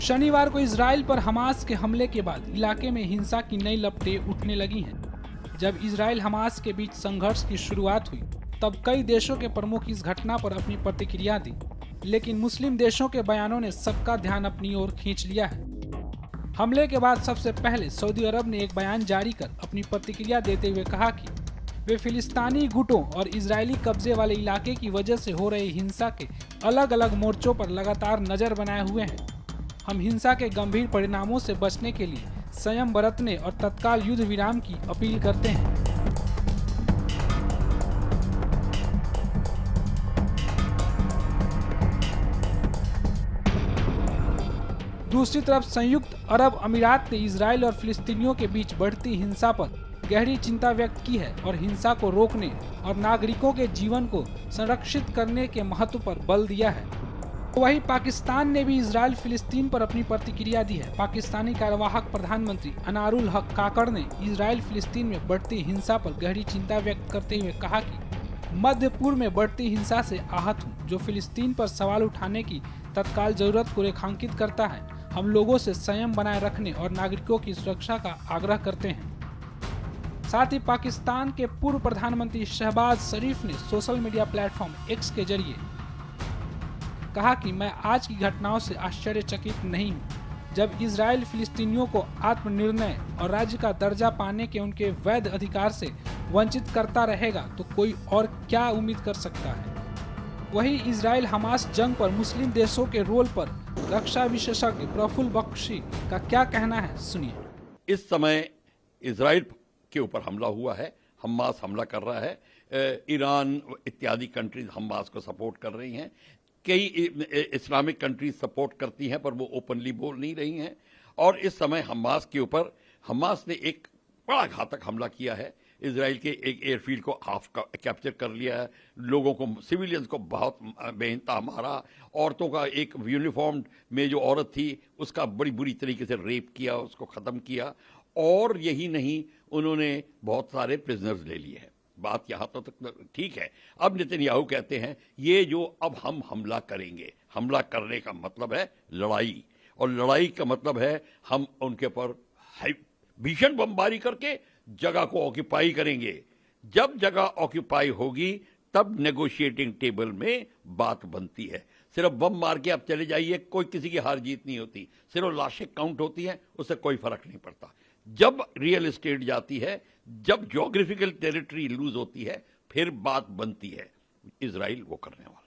शनिवार को इजराइल पर हमास के हमले के बाद इलाके में हिंसा की नई लपटें उठने लगी हैं। जब इजराइल हमास के बीच संघर्ष की शुरुआत हुई तब कई देशों के प्रमुख इस घटना पर अपनी प्रतिक्रिया दी, लेकिन मुस्लिम देशों के बयानों ने सबका ध्यान अपनी ओर खींच लिया है। हमले के बाद सबसे पहले सऊदी अरब ने एक बयान जारी कर अपनी प्रतिक्रिया देते हुए कहा कि वे फिलिस्तीनी गुटों और इजरायली कब्जे वाले इलाके की वजह से हो रही हिंसा के अलग अलग मोर्चों पर लगातार नजर बनाए हुए हैं। हम हिंसा के गंभीर परिणामों से बचने के लिए संयम बरतने और तत्काल युद्ध विराम की अपील करते हैं। दूसरी तरफ संयुक्त अरब अमीरात ने इजराइल और फिलिस्तीनियों के बीच बढ़ती हिंसा पर गहरी चिंता व्यक्त की है और हिंसा को रोकने और नागरिकों के जीवन को संरक्षित करने के महत्व पर बल दिया है। वहीं पाकिस्तान ने भी इजराइल फिलिस्तीन पर अपनी प्रतिक्रिया दी है। पाकिस्तानी कार्यवाहक प्रधानमंत्री अनारुल हक काकड़ ने इजराइल फिलिस्तीन में बढ़ती हिंसा पर गहरी चिंता व्यक्त करते हुए कहा कि मध्य पूर्व में बढ़ती हिंसा से आहत हूँ, जो फिलिस्तीन पर सवाल उठाने की तत्काल जरूरत को रेखांकित करता है। हम लोगों से संयम बनाए रखने और नागरिकों की सुरक्षा का आग्रह करते हैं। साथ ही पाकिस्तान के पूर्व प्रधानमंत्री शहबाज शरीफ ने सोशल मीडिया प्लेटफॉर्म एक्स के जरिए कहा कि मैं आज की घटनाओं से आश्चर्यचकित नहीं हूं। जब इजराइल फिलिस्तीनियों को आत्मनिर्णय और राज्य का दर्जा पाने के उनके वैध अधिकार से वंचित करता रहेगा तो कोई और क्या उम्मीद कर सकता है। वहीं इजराइल हमास जंग पर मुस्लिम देशों के रोल पर रक्षा विशेषज्ञ प्रफुल्ल बख्शी का क्या कहना है, सुनिए। इस समय इजराइल के ऊपर हमला हुआ है, हमास हमला कर रहा है, ईरान इत्यादि कंट्रीज हमास को सपोर्ट कर रही हैं, कई इस्लामिक कंट्रीज सपोर्ट करती हैं पर वो ओपनली बोल नहीं रही हैं। और इस समय हमास के ऊपर हमास ने एक बड़ा घातक हमला किया है। इजराइल के एक एयरफील्ड को हाफ कैप्चर कर लिया है, लोगों को, सिविलियंस को बहुत बेइंतहा मारा, औरतों का एक यूनिफॉर्म में जो औरत थी उसका बड़ी बुरी तरीके से रेप किया, उसको ख़त्म किया। और यही नहीं, उन्होंने बहुत सारे प्रिजनर्स ले लिए हैं। बात यहाँ तक ठीक है। अब नेतन्याहू कहते हैं ये जो अब हम हमला करेंगे, हमला करने का मतलब है लड़ाई, और लड़ाई का मतलब है हम उनके पर भीषण बमबारी करके जगह को ऑक्यूपाई करेंगे। जब जगह ऑक्यूपाई होगी तब नेगोशिएटिंग टेबल में बात बनती है। सिर्फ बम मार के आप चले जाइए, कोई किसी की हार जीत नहीं होती, सिर्फ लाशें काउंट होती हैं, उससे कोई फर्क नहीं पड़ता। जब रियल एस्टेट जाती है, जब ज्योग्राफिकल टेरिटरी लूज होती है, फिर बात बनती है। इजराइल वो करने वाला